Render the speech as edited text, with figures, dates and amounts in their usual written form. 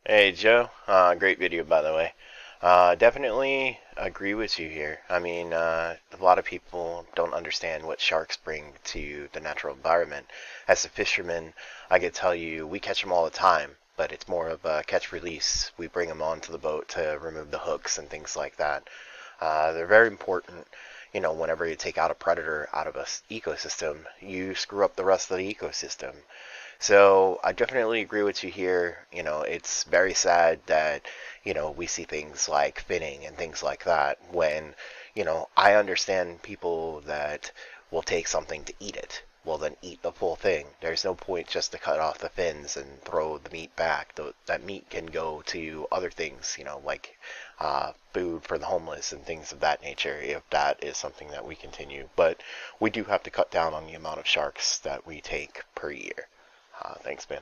Hey Joe, great video by the way. Definitely agree with you here. I mean, a lot of people don't understand what sharks bring to the natural environment. As a fisherman, I could tell you we catch them all the time, but it's more of a catch release. We bring them onto the boat to remove the hooks and things like that. They're very important. You know, whenever you take out a predator out of a ecosystem, you screw up the rest of the ecosystem. So I definitely agree with you here. You know, it's very sad that, we see things like finning and things like that when, I understand people that will take something to eat it. Well, then eat the full thing. There's no point just to cut off the fins and throw the meat back. That meat can go to other things, like food for the homeless and things of that nature, if that is something that we continue. But we do have to cut down on the amount of sharks that we take per year. Thanks, man.